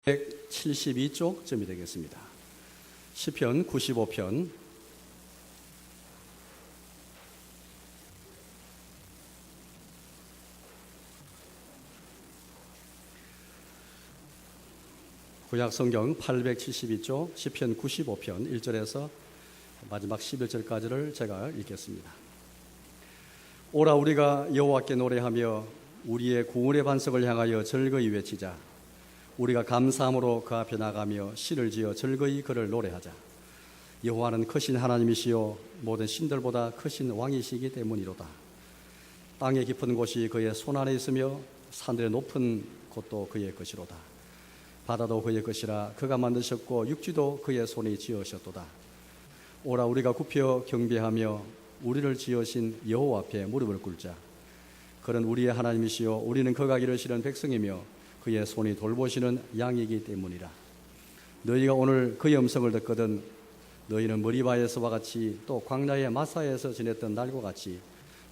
172쪽쯤이 되겠습니다. 시편 95편 구약성경 872쪽 시편 95편 1절에서 마지막 11절까지를 제가 읽겠습니다. 오라 우리가 여호와께 노래하며 우리의 구원의 반석을 향하여 즐거이 외치자. 우리가 감사함으로 그 앞에 나가며 시를 지어 즐거이 그를 노래하자. 여호와는 크신 하나님이시요 모든 신들보다 크신 왕이시기 때문이로다. 땅의 깊은 곳이 그의 손안에 있으며 산들의 높은 곳도 그의 것이로다. 바다도 그의 것이라 그가 만드셨고 육지도 그의 손이 지으셨도다. 오라 우리가 굽혀 경배하며 우리를 지으신 여호와 앞에 무릎을 꿇자. 그는 우리의 하나님이시요 우리는 그가 기르시는 백성이며 그의 손이 돌보시는 양이기 때문이라. 너희가 오늘 그의 음성을 듣거든 너희는 머리바에서와 같이 또 광야의 마사에서 지냈던 날과 같이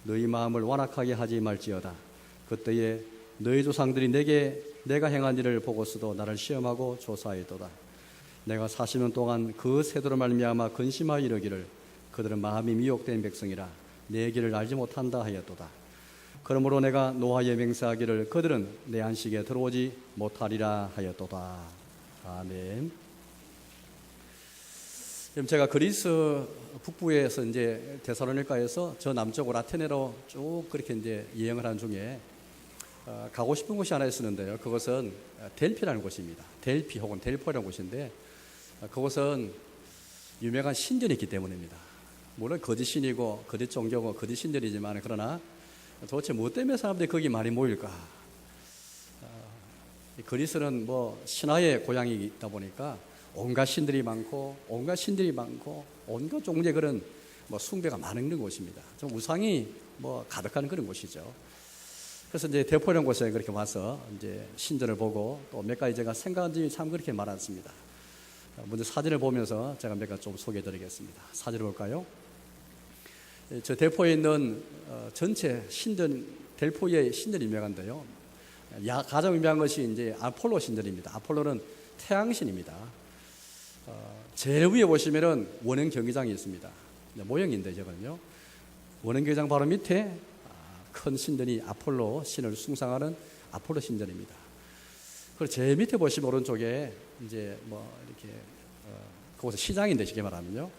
너희 마음을 완악하게 하지 말지어다. 그때에 너희 조상들이 내가 행한 일을 보고서도 나를 시험하고 조사하였도다. 내가 40년 동안 그 세도로 말미암아 근심하여 이르기를 그들은 마음이 미혹된 백성이라 내 길을 알지 못한다 하였도다. 그러므로 내가 노하여 맹세하기를 그들은 내 안식에 들어오지 못하리라 하였도다. 아멘. 지금 제가 그리스 북부에서 이제 데살로니가에서 저 남쪽으로 아테네로 쭉 그렇게 이제 여행을 한 중에 가고 싶은 곳이 하나 있었는데요. 그것은 델피라는 곳입니다. 델피 혹은 델포라는 곳인데 그곳은 유명한 신전이 있기 때문입니다. 물론 거짓 신이고 거짓 종교고 거짓 신전이지만 그러나 도대체 무엇 때문에 사람들이 거기 많이 모일까? 그리스는 뭐 신화의 고향이다 보니까 온갖 신들이 많고 온갖 종류의 그런 뭐 숭배가 많은 곳입니다. 좀 우상이 뭐 가득한 그런 곳이죠. 그래서 이제 대포령 곳에 그렇게 와서 이제 신전을 보고 또 몇 가지 제가 생각한 점이 참 그렇게 많았습니다. 먼저 사진을 보면서 제가 몇 가지 좀 소개해드리겠습니다. 사진을 볼까요? 저 델포에 있는 전체 신전, 델포의 신전이 유명한데요. 가장 유명한 것이 이제 아폴로 신전입니다. 아폴로는 태양신입니다. 제일 위에 보시면은 원형 경기장이 있습니다. 모형인데 저거는요. 원형 경기장 바로 밑에 큰 신전이 아폴로 신을 숭상하는 아폴로 신전입니다. 그리고 제일 밑에 보시면 오른쪽에 이제 뭐 이렇게 그곳에 시장인데 쉽게 말하면요.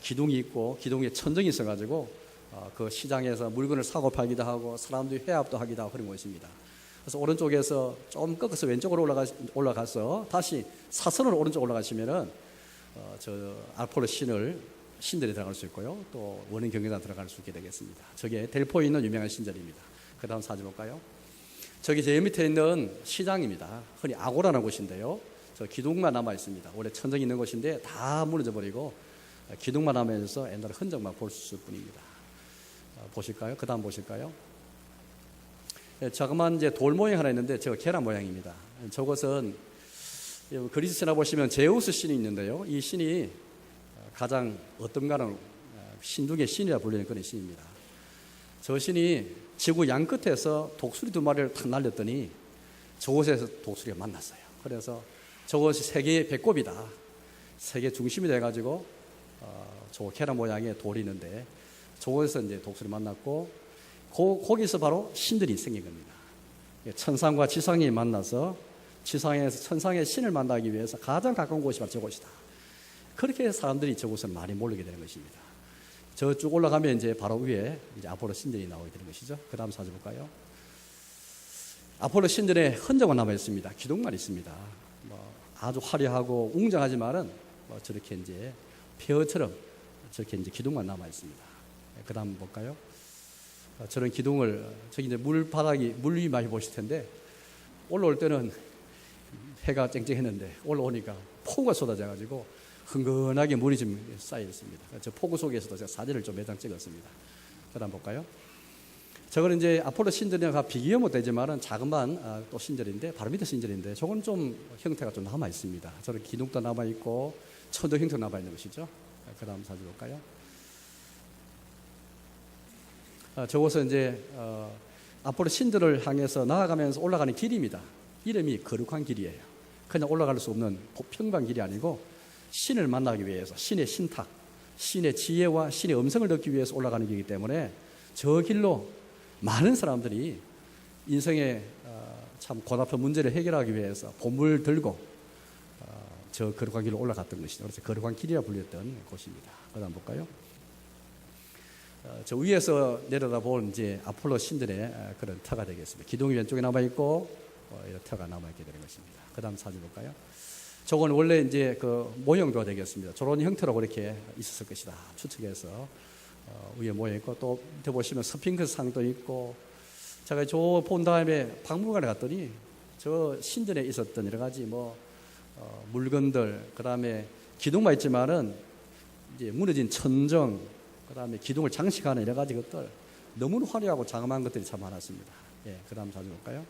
기둥이 있고 기둥에 천정이 있어가지고 그 시장에서 물건을 사고 팔기도 하고 사람들이 회합도 하기도 하고 그런 곳입니다. 그래서 오른쪽에서 좀 꺾어서 왼쪽으로 올라가서 다시 사선으로 오른쪽 올라가시면은 저 아폴로 신전에 들어갈 수 있고요. 또 원형 경기장 들어갈 수 있게 되겠습니다. 저게 델포에 있는 유명한 신전입니다. 그 다음 사진 볼까요? 저기 제일 밑에 있는 시장입니다. 흔히 아고라는 곳인데요. 저 기둥만 남아 있습니다. 원래 천정이 있는 곳인데 다 무너져 버리고 기둥만 남아있어서 옛날 흔적만 볼 수 있을 뿐입니다. 보실까요? 그 다음 보실까요? 자그마한 이제 돌 모양 하나 있는데 저거 계란 모양입니다. 저것은 그리스 신화 보시면 제우스 신이 있는데요. 이 신이 가장 어떤가는 신중의 신이라 불리는 그런 신입니다. 저 신이 지구 양 끝에서 독수리 2마리를 탁 날렸더니 저곳에서 독수리가 만났어요. 그래서 저것이 세계의 배꼽이다. 세계 중심이 돼가지고 저 계란 모양의 돌이 있는데 저곳에서 이제 독수리 만났고 거기서 바로 신들이 생긴 겁니다. 천상과 지상이 만나서 지상에서 천상의 신을 만나기 위해서 가장 가까운 곳이 바로 저곳이다. 그렇게 해서 사람들이 저곳을 많이 몰리게 되는 것입니다. 저쪽 올라가면 이제 바로 위에 이제 아폴로 신전이 나오게 되는 것이죠. 그 다음 사진 볼까요? 아폴로 신전에 흔적은 남아 있습니다. 기둥만 있습니다. 뭐 아주 화려하고 웅장하지만은 뭐 저렇게 이제 폐허처럼 저렇게 이제 기둥만 남아 있습니다. 그 다음 볼까요? 저런 기둥을 저기 이제 물 위 많이 보실 텐데 올라올 때는 해가 쨍쨍했는데 올라오니까 폭우가 쏟아져가지고 흥건하게 물이 좀 쌓여 있습니다. 저 폭우 속에서도 제가 사진을 좀 몇 장 찍었습니다. 그 다음 볼까요? 저거는 이제 아폴로 신전이랑 비교는 못되지만은 자그마한 또 신전인데 바로 밑에 신전인데 저건 좀 형태가 좀 남아 있습니다. 저런 기둥도 남아 있고 천정 형태가 남아 있는 것이죠. 그 다음 사진 볼까요? 저곳은 이제 아폴로 신전을 향해서 나아가면서 올라가는 길입니다. 이름이 거룩한 길이에요. 그냥 올라갈 수 없는 평범한 길이 아니고 신을 만나기 위해서 신의 신탁, 신의 지혜와 신의 음성을 듣기 위해서 올라가는 길이기 때문에 저 길로 많은 사람들이 인생의 참 고달픈 문제를 해결하기 위해서 보물 들고 저 거룩한 길로 올라갔던 것이죠. 그래서 거룩한 길이라 불렸던 곳입니다. 그다음 볼까요? 저 위에서 내려다본 이제 아폴로 신들의 그런 터가 되겠습니다. 기둥이 왼쪽에 남아 있고 이런 터가 남아 있게 되는 것입니다. 그다음 사진 볼까요? 저건 원래 이제 그 모형도 되겠습니다. 저런 형태로 그렇게 있었을 것이다 추측해서 위에 모여 있고, 또 밑에 보시면 스핑크스 상도 있고, 제가 저 본 다음에 박물관에 갔더니 저 신전에 있었던 여러 가지 물건들, 그 다음에 기둥만 있지만은 이제 무너진 천정, 그 다음에 기둥을 장식하는 여러 가지 것들, 너무나 화려하고 장엄한 것들이 참 많았습니다. 예, 그 다음 사진 볼까요?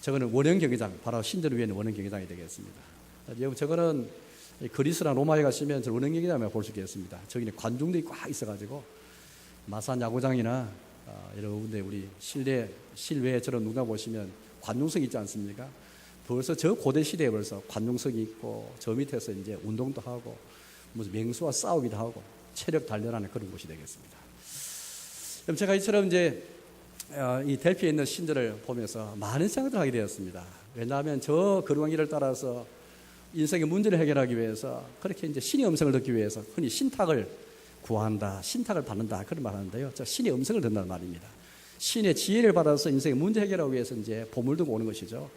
저거는 원형 경기장, 바로 신전을 위한 원형 경기장이 되겠습니다. 저거는 그리스나 로마에 가시면 저 원형 경기장을 볼 수 있겠습니다. 저기는 관중들이 꽉 있어가지고 마산 야구장이나 여러 군데 우리 실외에 저런 누가 보시면 관중석 있지 않습니까? 벌써 저 고대 시대에 벌써 관중석이 있고, 저 밑에서 이제 운동도 하고 무슨 맹수와 싸우기도 하고 체력 단련하는 그런 곳이 되겠습니다. 그럼 제가 이처럼 이제 이 델피에 있는 신들을 보면서 많은 생각을 하게 되었습니다. 왜냐하면 저 거룩한 길을 따라서 인생의 문제를 해결하기 위해서, 그렇게 이제 신의 음성을 듣기 위해서 흔히 신탁을 구한다, 신탁을 받는다 그런 말 하는데요. 저 신의 음성을 듣는다는 말입니다. 신의 지혜를 받아서 인생의 문제 해결하기 위해서 이제 보물 들고 오는 것이죠.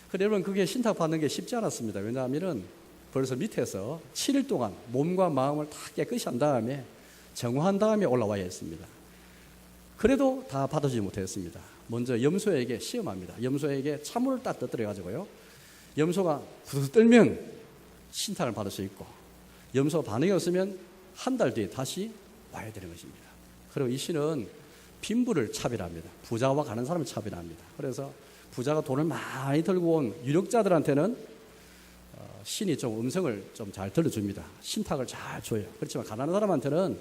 그런데 여러분, 그게 신탁 받는 게 쉽지 않았습니다. 왜냐하면은 벌써 밑에서 7일 동안 몸과 마음을 다 깨끗이 한 다음에 정화한 다음에 올라와야 했습니다. 그래도 다 받아주지 못했습니다. 먼저 염소에게 시험합니다. 염소에게 찬물을 딱 떠들어 가지고요, 염소가 후두둑 떨면 신탁을 받을 수 있고, 염소가 반응이 없으면 한 달 뒤에 다시 와야 되는 것입니다. 그리고 이 신은 빈부를 차별합니다. 부자와 가난한 사람을 차별합니다. 그래서 부자가 돈을 많이 들고 온 유력자들한테는 신이 좀 음성을 좀 잘 들려줍니다. 신탁을 잘 줘요. 그렇지만 가난한 사람한테는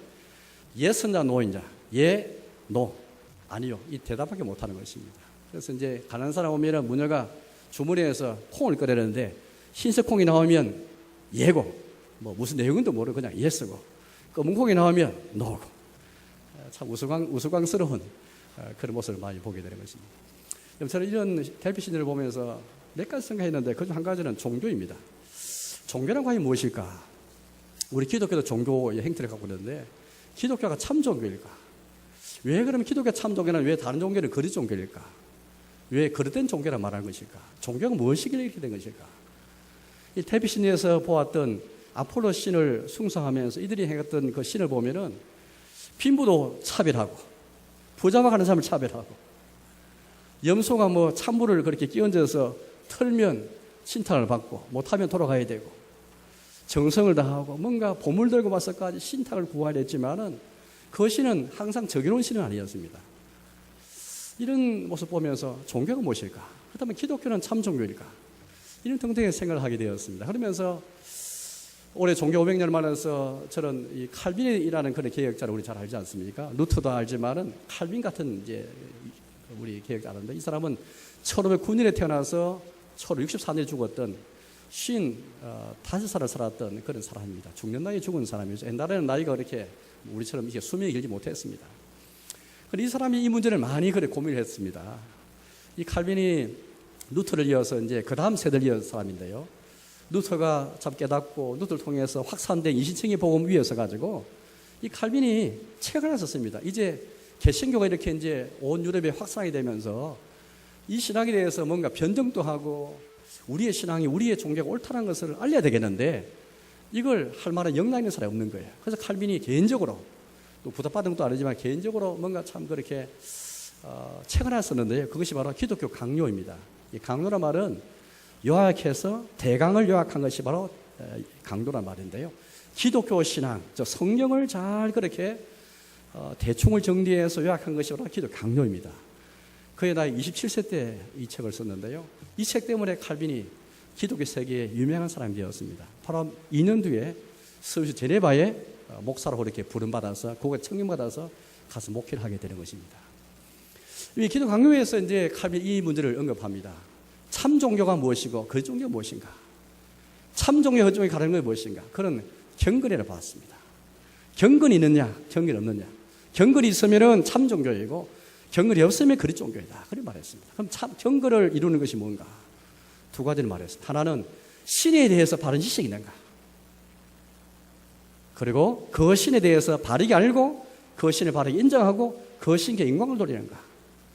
예선자 노인자, 예, 노, 아니요, 이 대답밖에 못하는 것입니다. 그래서 이제 가난한 사람 오면은 무녀가 주머니에서 콩을 꺼내는데 흰색 콩이 나오면 예고, 무슨 내용인도 모르고 그냥 예 쓰고, 검은 콩이 나오면 노고, 참 우스꽝스러운 그런 모습을 많이 보게 되는 것입니다. 저는 이런 델피 신들을 보면서 몇 가지 생각했는데 그중 한 가지는 종교입니다. 종교란 과연 무엇일까? 우리 기독교도 종교의 행태를 갖고 있는데 기독교가 참 종교일까? 왜 그러면 기독교 참 종교는 왜 다른 종교는 거짓 종교일까? 왜 거짓된 종교라 말하는 것일까? 종교가 무엇이길래 이렇게 된 것일까? 이 델피 신에서 보았던 아폴로 신을 숭상하면서 이들이 행했던 그 신을 보면은 빈부도 차별하고, 부자와 가는 사람을 차별하고, 염소가 찬물을 그렇게 끼얹어서 털면 신탁을 받고, 못하면 돌아가야 되고, 정성을 다하고 뭔가 보물 들고 와서까지 신탁을 구하려 했지만은 그 신은 항상 정의로운 신은 아니었습니다. 이런 모습 보면서 종교가 무엇일까? 그렇다면 기독교는 참 종교일까? 이런 등등의 생각을 하게 되었습니다. 그러면서 올해 종교 500년을 맞아서 저는 이 칼빈이라는 그런 개혁자를 우리 잘 알지 않습니까? 루터도 알지만은 칼빈 같은 이제 우리 개혁자인데, 이 사람은 1509년에 태어나서 1564년에 죽었던 55살을 살았던 그런 사람입니다. 죽는 나이에 죽은 사람이죠. 옛날에는 나이가 그렇게 우리처럼 이렇게 수명이 길지 못했습니다. 이 사람이 이 문제를 많이 그래 고민을 했습니다. 이 칼빈이 루터를 이어서 이제 그 다음 세대를 이어서 사람인데요. 루터가 참 깨닫고 루터를 통해서 확산된 이신청의 복음 위에 서가지고 이 칼빈이 책을 하나 썼습니다. 이제 개신교가 이렇게 이제 온 유럽에 확산이 되면서 이 신학에 대해서 뭔가 변정도 하고 우리의 신앙이 우리의 종교가 옳다는 것을 알려야 되겠는데 이걸 할 만한 역량 있는 사람이 없는 거예요. 그래서 칼빈이 개인적으로, 또 부탁받은 것도 아니지만 개인적으로 뭔가 참 그렇게 책을 하나 썼는데요. 그것이 바로 기독교 강요입니다. 이 강요란 말은 요약해서 대강을 요약한 것이 바로 강도란 말인데요. 기독교 신앙, 저 성경을 잘 그렇게 대충을 정리해서 요약한 것이 바로 기독교 강요입니다. 그의 나이 27세 때 이 책을 썼는데요. 이 책 때문에 칼빈이 기독교 세계에 유명한 사람이 되었습니다. 바로 2년 뒤에 스위스 제네바에 목사로 그렇게 부름받아서 그거 청임받아서 가서 목회를 하게 되는 것입니다. 이 기독교 강요에서 이제 칼빈이 이 문제를 언급합니다. 참 종교가 무엇이고 거짓 종교가 무엇인가? 참 종교와 거짓 종교의 가르는 것이 무엇인가? 그런 경건이라고 봤습니다. 경건이 있느냐, 경건이 없느냐. 경건이 있으면 참 종교이고 경건이 없으면 거짓 종교이다. 그렇게 말했습니다. 그럼 참 경건을 이루는 것이 뭔가? 두 가지를 말했습니다. 하나는 신에 대해서 바른 지식이 있는가? 그리고 그 신에 대해서 바르게 알고 그 신을 바르게 인정하고 그 신께 영광을 돌리는가?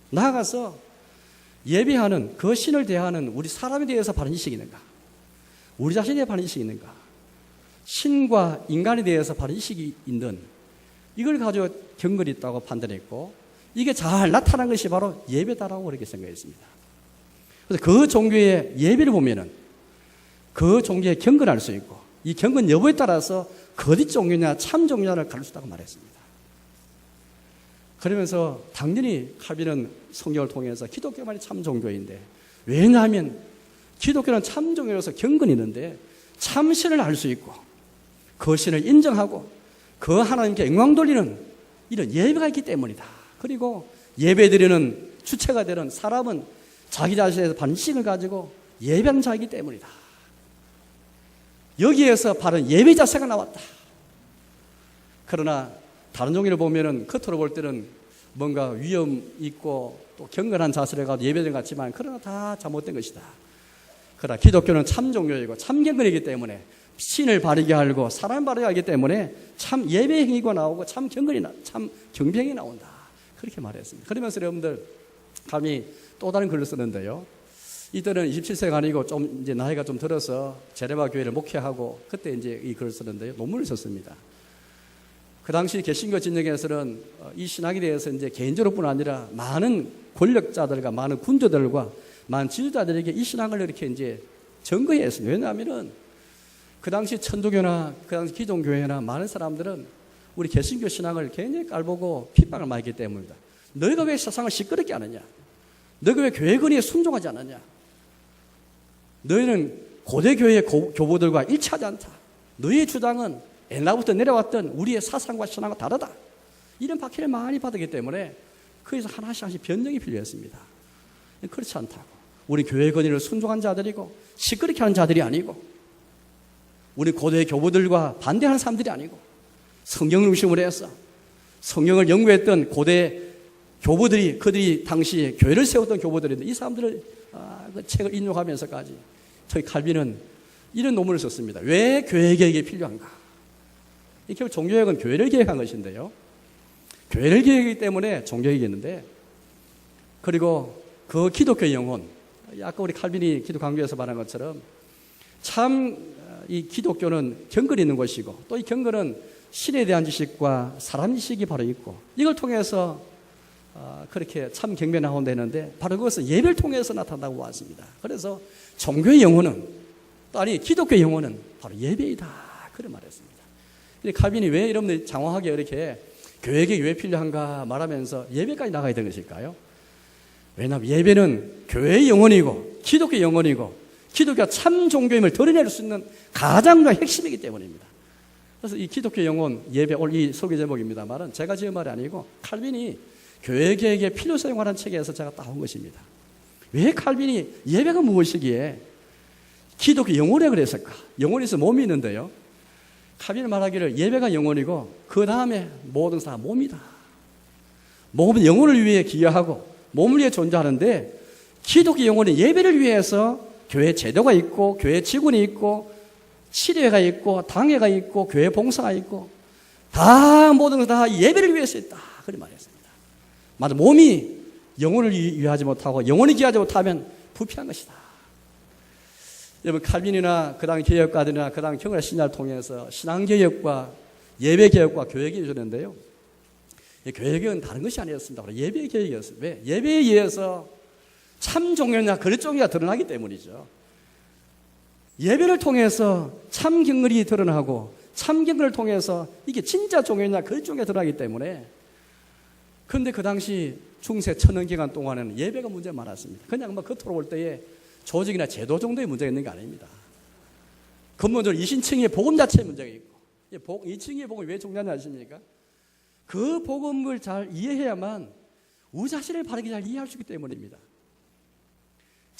나아가서 예배하는 그 신을 대하는 우리 사람에 대해서 바른 지식이 있는가? 우리 자신에 대해 바른 지식이 있는가? 신과 인간에 대해서 바른 지식이 있는 이걸 가지고 경건이 있다고 판단했고 이게 잘 나타난 것이 바로 예배다라고 그렇게 생각했습니다. 그래서 그 종교의 예배를 보면은 그 종교의 경건할 수 있고 이 경건 여부에 따라서 거짓 종교냐 참 종교냐를 가릴 수 있다고 말했습니다. 그러면서 당연히 칼빈은 성경을 통해서 기독교만이 참 종교인데 왜냐하면 기독교는 참 종교로서 경건이 있는데 참 신을 알 수 있고 그 신을 인정하고 그 하나님께 영광 돌리는 이런 예배가 있기 때문이다. 그리고 예배드리는 주체가 되는 사람은 자기 자신에서 반식을 가지고 예배하는 자이기 때문이다. 여기에서 바른 예배 자세가 나왔다. 그러나 다른 종교를 보면은 겉으로 볼 때는 뭔가 위험 있고 또 경건한 자세를 가지고 예배드린 것 같지만 그러나 다 잘못된 것이다. 그러나 기독교는 참 종교이고 참 경건이기 때문에 신을 바르게 알고 사람을 바르게 알기 때문에 참 예배 행위가 나오고 참 경건이 참 경배행이 나온다. 그렇게 말했습니다. 그러면서 여러분들 감히 또 다른 글을 쓰는데요. 이때는 27세가 아니고 좀 이제 나이가 좀 들어서 제레바 교회를 목회하고 그때 이제 이 글을 쓰는데요. 논문을 썼습니다. 그 당시 개신교 진영에서는 이 신학에 대해서 이제 개인적으로뿐 아니라 많은 권력자들과 많은 군주들과 많은 지도자들에게 이 신학을 이렇게 이제 증거했습니다. 왜냐하면은 그 당시 천주교나 그 당시 기독교회나 많은 사람들은 우리 개신교 신학을 굉장히 깔보고 핍박을 많이 했기 때문이다. 너희가 왜 세상을 시끄럽게 하느냐? 너희가 왜 교회권위에 순종하지 않느냐? 너희는 고대 교회의 교보들과 일치하지 않다. 너희의 주장은 옛날부터 내려왔던 우리의 사상과 신앙과 다르다. 이런 박해를 많이 받았기 때문에 거기서 하나씩 변경이 필요했습니다. 그렇지 않다고. 우리 교회 권위를 순종한 자들이고 시끄럽게 하는 자들이 아니고 우리 고대 교보들과 반대하는 사람들이 아니고 성경을 중심으로 해서 성경을 연구했던 고대 교보들이 그들이 당시 교회를 세웠던 교보들인데 이 사람들을 그 책을 인용하면서까지 저희 칼빈은 이런 논문을 썼습니다. 왜 교회 개혁이 필요한가? 이 결국 종교개혁은 교회를 개혁한 것인데요. 교회를 개혁하기 때문에 종교개혁이었는데 그리고 그 기독교의 영혼 아까 우리 칼빈이 기독 강조에서 말한 것처럼 참 이 기독교는 경건이 있는 것이고 또 이 경건은 신에 대한 지식과 사람 지식이 바로 있고 이걸 통해서 그렇게 참 경배 나온다는데 바로 그것은 예배를 통해서 나타난다고 왔습니다. 그래서 종교의 영혼은 또 아니 기독교의 영혼은 바로 예배이다. 그런 말했습니다. 칼빈이 왜 여러분들이 장황하게 이렇게 교회가 왜 필요한가 말하면서 예배까지 나가야 되는 것일까요? 왜냐하면 예배는 교회의 영혼이고 기독교의 영혼이고 기독교가 참 종교임을 드러낼 수 있는 가장 중요한 핵심이기 때문입니다. 그래서 이 기독교 영혼 예배 오늘 이 설교 제목입니다만은 제가 지은 말이 아니고 칼빈이 교회 개혁의 필요성에 관한 책에서 제가 따온 것입니다. 왜 칼빈이 예배가 무엇이기에 기독교 영혼에 그랬을까? 영혼이 있어 몸이 있는데요. 칼빈이 말하기를 예배가 영혼이고 그 다음에 모든 사람 몸이다. 몸은 영혼을 위해 기여하고 몸을 위해 존재하는데 기독교 영혼은 예배를 위해서 교회 제도가 있고 교회 직원이 있고 치료회가 있고 당회가 있고 교회 봉사가 있고 다 모든 것 다 예배를 위해서 있다. 그렇게 말했습니다. 맞아, 몸이 영혼을 위하지 못하고 영혼이 기하지 못하면 부패한 것이다. 여러분 칼빈이나 그 다음 개혁가들이나 그 다음 경건의 신화를 통해서 신앙개혁과 예배개혁과 교회개혁이 주는데요. 교회개혁은 다른 것이 아니었습니다. 예배개혁이었어요. 왜? 예배에 의해서 참 종교냐 거짓 종교가 드러나기 때문이죠. 예배를 통해서 참 경건이 드러나고 참 경건을 통해서 이게 진짜 종교냐 거짓 종교가 드러나기 때문에 그런데 그 당시 중세 천년 기간 동안에는 예배가 문제가 많았습니다. 그냥 뭐 겉으로 볼 때에 조직이나 제도 정도의 문제가 있는 게 아닙니다. 근본적으로 이신층의 복음 자체의 문제가 있고 이층의 복음이 왜 중요하냐 아십니까? 그 복음을 잘 이해해야만 우리 자신을 바르게 잘 이해할 수 있기 때문입니다.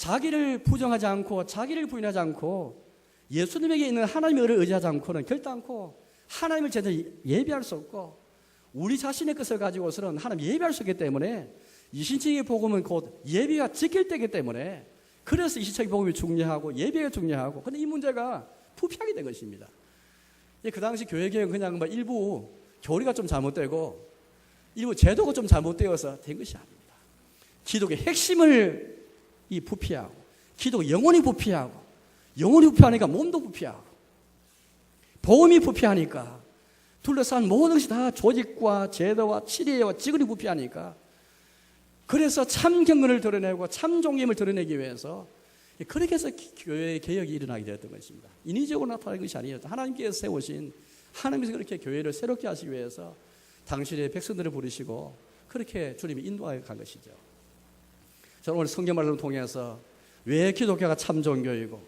자기를 부정하지 않고 자기를 부인하지 않고 예수님에게 있는 하나님의 의를 의지하지 않고는 결단코 하나님을 제대로 예배할 수 없고 우리 자신의 것을 가지고서는 하나님 예배할 수 없기 때문에 이신적인 복음은 곧 예배가 지킬 때이기 때문에 그래서 이신적인 복음이 중요하고 예배가 중요하고 근데 이 문제가 부패하게 된 것입니다. 그 당시 교회개혁은 그냥 뭐 일부 교리가 좀 잘못되고 일부 제도가 좀 잘못되어서 된 것이 아닙니다. 기독의 핵심을 부패하고 기독 영혼이 부패하고 영혼이 부패하니까 몸도 부패하고 복음이 부패하니까 둘러싼 모든 것이 다 조직과 제도와 치리와 직원이 부패하니까 그래서 참 경건을 드러내고 참 종임을 드러내기 위해서 그렇게 해서 교회 개혁이 일어나게 되었던 것입니다. 인위적으로 나타난 것이 아니었다. 하나님께서 세우신 하나님께서 그렇게 교회를 새롭게 하시기 위해서 당신의 백성들을 부르시고 그렇게 주님이 인도하여 간 것이죠. 저는 오늘 성경 말씀을 통해서 왜 기독교가 참 종교이고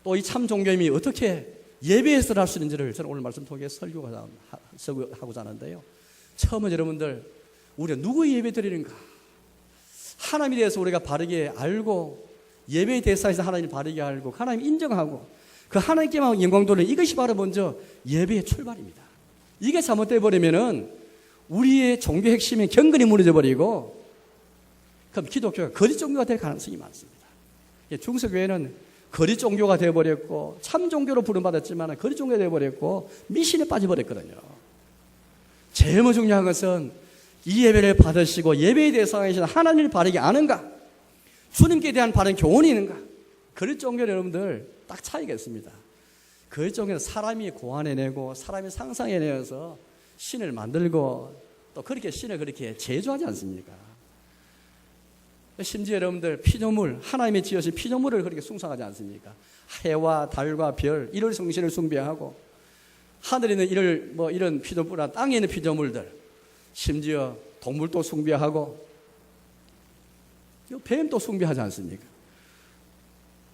또 이 참 종교임이 어떻게 예배에서 할 수 있는지를 저는 오늘 말씀 통해 설교하고자 하는데요. 처음은 여러분들 우리가 누구 예배 드리는가 하나님에 대해서 우리가 바르게 알고 예배의 대상에서 하나님을 바르게 알고 하나님 인정하고 그 하나님께만 영광 돌리는 이것이 바로 먼저 예배의 출발입니다. 이게 잘못되어 버리면은 우리의 종교 핵심인 경건이 무너져 버리고 그럼 기독교가 거짓 종교가 될 가능성이 많습니다. 중세교회는 거짓 종교가 되어버렸고 참 종교로 부름받았지만 거짓 종교가 되어버렸고 미신에 빠져버렸거든요. 제일 중요한 것은 이 예배를 받으시고 예배에 대해서 하나님을 바르게 아는가 주님께 대한 바른 교훈이 있는가 거짓 종교는 여러분들 딱 차이가 있습니다. 거짓 종교는 사람이 고안해내고 사람이 상상해내어서 신을 만들고 또 그렇게 신을 그렇게 제조하지 않습니까? 심지어 여러분들 피조물 하나님이 지으신 피조물을 그렇게 숭상하지 않습니까? 해와 달과 별 이럴 성신을 숭배하고 하늘에 있는 이런 피조물이나 땅에 있는 피조물들 심지어 동물도 숭배하고 뱀도 숭배하지 않습니까?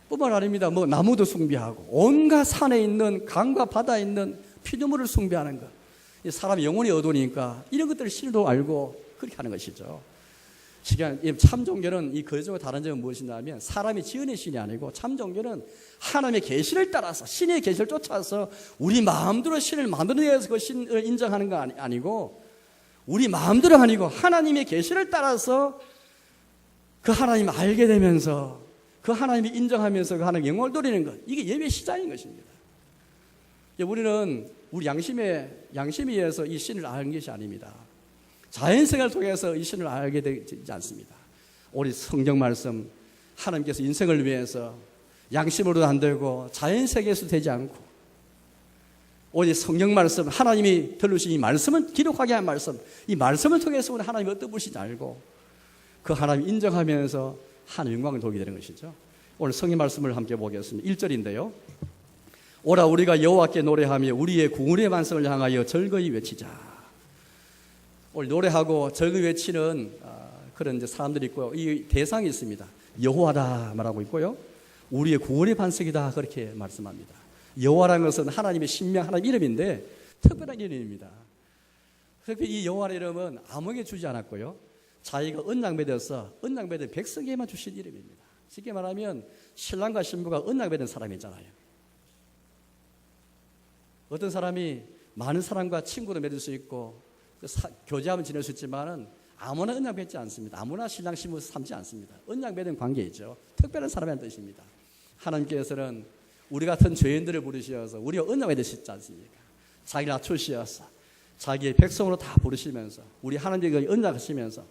뿐만 아닙니다. 나무도 숭배하고 온갖 산에 있는 강과 바다에 있는 피조물을 숭배하는 것. 사람의 영혼이 어두우니까 이런 것들을 신도 알고 그렇게 하는 것이죠. 참 종교는 이 거짓과 다른 점은 무엇이냐면 사람이 지어낸 신이 아니고 참 종교는 하나님의 계시를 따라서 신의 계시를 쫓아서 우리 마음대로 신을 만들어내서 그 신을 인정하는 거 아니고 우리 마음대로 아니고 하나님의 계시를 따라서 그 하나님을 알게 되면서 그 하나님을 인정하면서 그 하나님의 영광을 돌리는 것 이게 예배의 시작인 것입니다. 우리는 우리 양심에 의해서 이 신을 아는 것이 아닙니다. 자연생활을 통해서 이 신을 알게 되지 않습니다. 우리 성경 말씀 하나님께서 인생을 위해서 양심으로도 안 되고 자연세계에서도 되지 않고 오직 성경 말씀 하나님이 들으신 이 말씀을 기록하게 한 말씀 이 말씀을 통해서 우리 하나님이 어떤 분이신지 알고 그 하나님 인정하면서 하나님 영광을 돌게 되는 것이죠. 오늘 성경 말씀을 함께 보겠습니다. 1절인데요. 오라 우리가 여호와께 노래하며 우리의 구원의 반성을 향하여 즐거이 외치자. 오늘 노래하고 즐거이 외치는 그런 이제 사람들이 있고요. 이 대상이 있습니다. 여호와다 말하고 있고요. 우리의 구원의 반석이다 그렇게 말씀합니다. 여호와라는 것은 하나님의 신명, 하나님 이름인데 특별한 이름입니다. 특별히 이 여호와의 이름은 아무에게 주지 않았고요. 자기가 언약 맺어서 언약 맺은 백성에게만 주신 이름입니다. 쉽게 말하면 신랑과 신부가 언약 맺은 사람이잖아요. 어떤 사람이 많은 사람과 친구도 맺을 수 있고 교제하면 지낼 수 있지만은 아무나 언약 맺지 않습니다. 아무나 신랑 신부 삼지 않습니다. 언약 맺은 관계이죠. 특별한 사람이라는 뜻입니다. 하나님께서는 우리 같은 죄인들을 부르셔서 우리가 언약 맺으시지 않습니까? 자기를 낮추셔서 자기의 백성으로 다 부르시면서 우리 하나님께 언약하시면서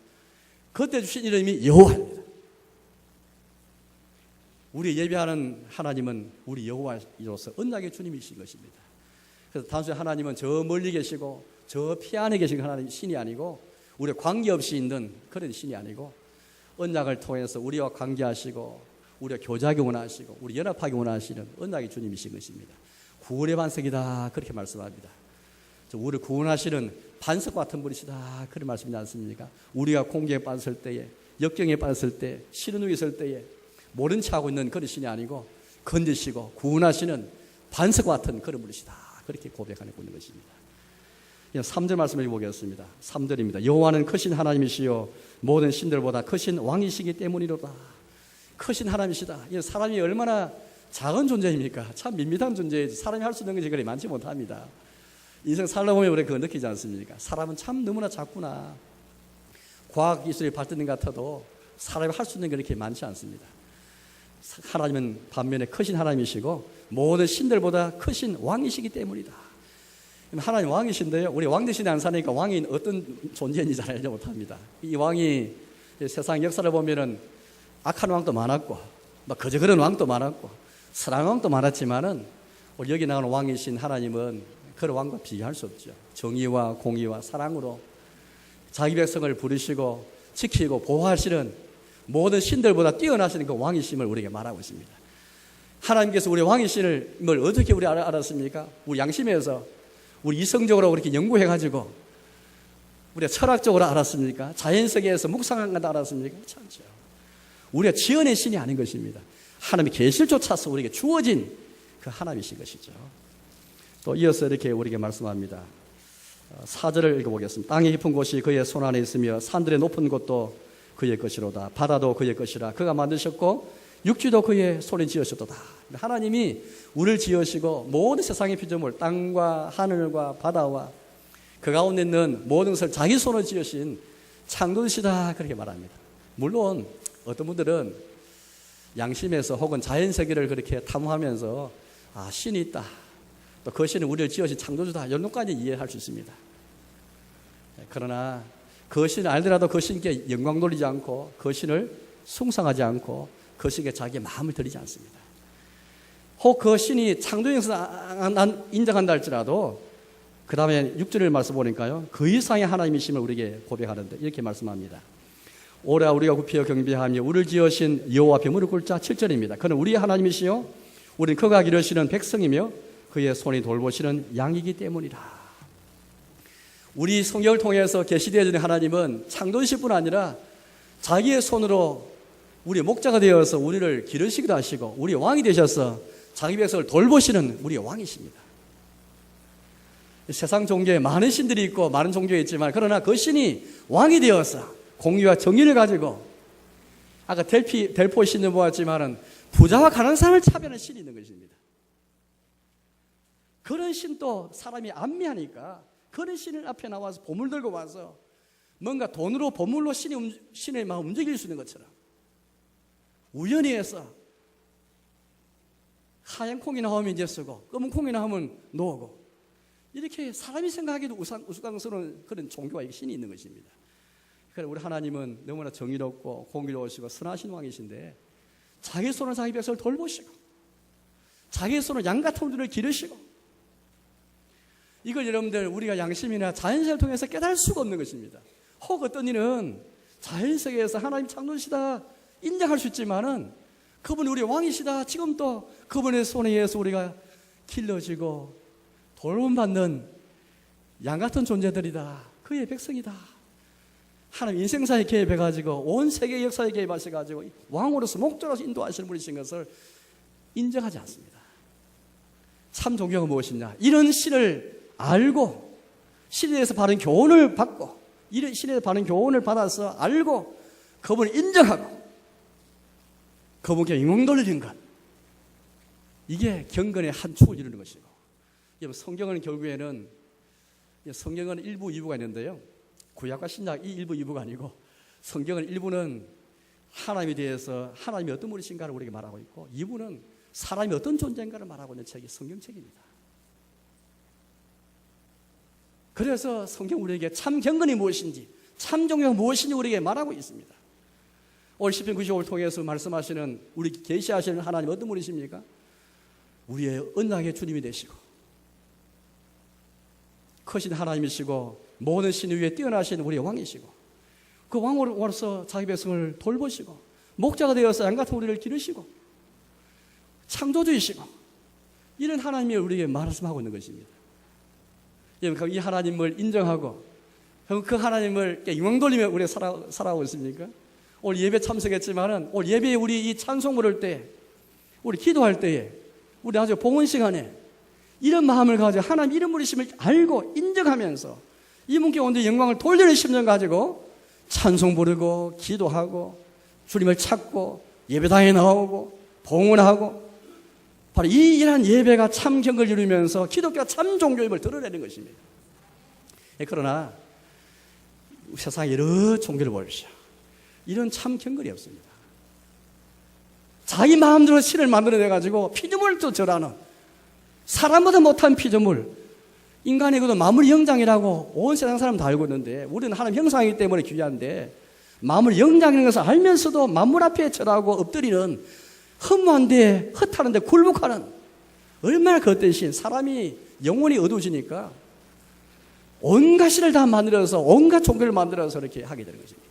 그때 주신 이름이 여호와입니다. 우리 예배하는 하나님은 우리 여호와로서 언약의 주님이신 것입니다. 그래서 단순히 하나님은 저 멀리 계시고 저 피 안에 계신 하나님 신이 아니고 우리와 관계없이 있는 그런 신이 아니고 언약을 통해서 우리와 관계하시고 우리와 교제하기 원하시고 우리 연합하기 원하시는 언약의 주님이신 것입니다. 구원의 반석이다 그렇게 말씀합니다. 우리를 구원하시는 반석 같은 분이시다 그런 말씀이지 않습니까? 우리가 공경에 빠졌을 때에 역경에 빠졌을 때 시련에 있을 때에 모른 체 하고 있는 그런 신이 아니고 건지시고 구원하시는 반석 같은 그런 분이시다 그렇게 고백하고 있는 것입니다. 3절 말씀을 보겠습니다. 3절입니다. 여호와는 크신 하나님이시요 모든 신들보다 크신 왕이시기 때문이로다. 크신 하나님이시다. 이 사람이 얼마나 작은 존재입니까? 참 밋밋한 존재이지. 사람이 할 수 있는 것이 그리 많지 못합니다. 인생 살다 보면 우리가 그거 느끼지 않습니까? 사람은 참 너무나 작구나. 과학기술이 발전된 것 같아도 사람이 할 수 있는 게 그렇게 많지 않습니다. 하나님은 반면에 크신 하나님이시고 모든 신들보다 크신 왕이시기 때문이다. 하나님 왕이신데요, 우리 왕 대신에 안 사니까 왕이 어떤 존재인지 잘 알지 못합니다. 이 왕이 세상 역사를 보면은 악한 왕도 많았고 막 그저 그런 왕도 많았고 선한 왕도 많았지만은 우리 여기 나오는 왕이신 하나님은 그런 왕과 비교할 수 없죠. 정의와 공의와 사랑으로 자기 백성을 부르시고 지키고 보호하시는 모든 신들보다 뛰어나시는 그 왕이심을 우리에게 말하고 있습니다. 하나님께서 우리 왕이심을 어떻게 우리 알았습니까? 우리 양심에서 우리 이성적으로 그렇게 연구해가지고 우리가 철학적으로 알았습니까? 자연세계에서 묵상한 것 알았습니까? 그렇지 않죠. 우리가 지어낸 신이 아닌 것입니다. 하나님의 계시조차서 우리에게 주어진 그 하나님이신 것이죠. 또 이어서 이렇게 우리에게 말씀합니다. 4절을 읽어보겠습니다. 땅의 깊은 곳이 그의 손 안에 있으며 산들의 높은 곳도 그의 것이로다. 바다도 그의 것이라. 그가 만드셨고 육지도 그의 손에 지으셨도다. 하나님이 우리를 지으시고 모든 세상의 피조물, 땅과 하늘과 바다와 그 가운데 있는 모든 것을 자기 손으로 지으신 창조주시다, 그렇게 말합니다. 물론 어떤 분들은 양심에서 혹은 자연세계를 그렇게 탐구하면서 신이 있다, 또 그 신은 우리를 지으신 창조주다, 이런 것까지 이해할 수 있습니다. 그러나 그 신을 알더라도 그 신께 영광 돌리지 않고 그 신을 숭상하지 않고 그 신께 자기의 마음을 들이지 않습니다. 혹 그 신이 창조에서 인정한다 할지라도 그 다음에 6절을 말씀 보니까요, 그 이상의 하나님이심을 우리에게 고백하는데 이렇게 말씀합니다. 오라 우리가 굽히어 경배하며 우리를 지으신 여호와 앞에 무릎 꿇자. 7절입니다. 그는 우리의 하나님이시요 우리는 그가 기르시는 백성이며 그의 손이 돌보시는 양이기 때문이라. 우리 성경을 통해서 계시되어지는 하나님은 창조주실 뿐 아니라 자기의 손으로 우리의 목자가 되어서 우리를 기르시기도 하시고 우리의 왕이 되셔서 자기 백성을 돌보시는 우리의 왕이십니다. 세상 종교에 많은 신들이 있고 많은 종교가 있지만 그러나 그 신이 왕이 되어서 공의와 정의를 가지고 아까 델포 신을 보았지만은 부자와 가난한 사람을 차별하는 신이 있는 것입니다. 그런 신도 사람이 안미하니까 그런 신을 앞에 나와서 보물 들고 와서 뭔가 돈으로 보물로 신의 마음 움직일 수 있는 것처럼 우연히 해서 하얀 콩이 나오면 이제 쓰고 검은 콩이 나오면 놓고 이렇게 사람이 생각하기도 우스꽝스러운 그런 종교와 신이 있는 것입니다. 그래서 우리 하나님은 너무나 정의롭고 공의로우시고 선하신 왕이신데 자기 손으로 자기 백성을 돌보시고 자기 손으로 양 같은 우리를 기르시고 이걸 여러분들 우리가 양심이나 자연세를 통해서 깨달을 수가 없는 것입니다. 혹 어떤 이는 자연세계에서 하나님 창조시다 인정할 수 있지만은 그분이 우리의 왕이시다, 지금 또 그분의 손에 의해서 우리가 길러지고 돌봄받는 양같은 존재들이다, 그의 백성이다, 하나님 인생사에 개입해가지고 온 세계 역사에 개입하셔가지고 왕으로서 목자로서 인도하시는 분이신 것을 인정하지 않습니다. 참 종교가 무엇이냐, 이런 신을 알고 신에 대해서 바른 교훈을 받고 이런 신에 대해서 바른 교훈을 받아서 알고 그분을 인정하고 그분께 영광 돌리는 것, 이게 경건의 한 축을 이루는 것이고, 성경은 결국에는 성경은 1부, 2부가 있는데요, 구약과 신약 이 1부, 2부가 아니고 성경은 1부는 하나님에 대해서 하나님이 어떤 분이신가를 우리에게 말하고 있고 2부는 사람이 어떤 존재인가를 말하고 있는 책이 성경책입니다. 그래서 성경 우리에게 참 경건이 무엇인지 참 종교가 무엇인지 우리에게 말하고 있습니다. 오늘 시편 95를 통해서 말씀하시는 우리 계시하시는 하나님 어떤 분이십니까? 우리의 언약의 주님이 되시고 크신 하나님이시고 모든 신 위에 뛰어나신 우리의 왕이시고 그 왕으로서 자기 백성을 돌보시고 목자가 되어서 양같은 우리를 기르시고 창조주이시고 이런 하나님이 우리에게 말씀하고 있는 것입니다. 여러분, 이 하나님을 인정하고 그 하나님을 영광 돌리며 우리가 살아가고 있습니까? 오늘 예배 참석했지만은 오늘 예배에 우리 이 찬송 부를 때, 우리 기도할 때에, 우리 아주 봉헌 시간에 이런 마음을 가지고 하나님 이런 분이심을 알고 인정하면서 이분께 온전히 영광을 돌리는 심령 가지고 찬송 부르고 기도하고 주님을 찾고 예배당에 나오고 봉헌하고 바로 이러한 예배가 참 경을 이루면서 기독교가 참 종교임을 드러내는 것입니다. 그러나 세상에 여러 종교를 보십시오. 이런 참 경건이 없습니다. 자기 마음대로 신을 만들어내가지고 피조물도 절하는, 사람보다 못한 피조물, 인간의 그 만물 영장이라고 온 세상 사람 다 알고 있는데, 우리는 하나님 형상이기 때문에 귀한데 만물 영장인 것을 알면서도 만물 앞에 절하고 엎드리는, 허무한데 헛하는데 굴복하는, 얼마나 그것된 신. 사람이 영혼이 어두워지니까 온갖 신을 다 만들어서 온갖 종교를 만들어서 이렇게 하게 되는 것입니다.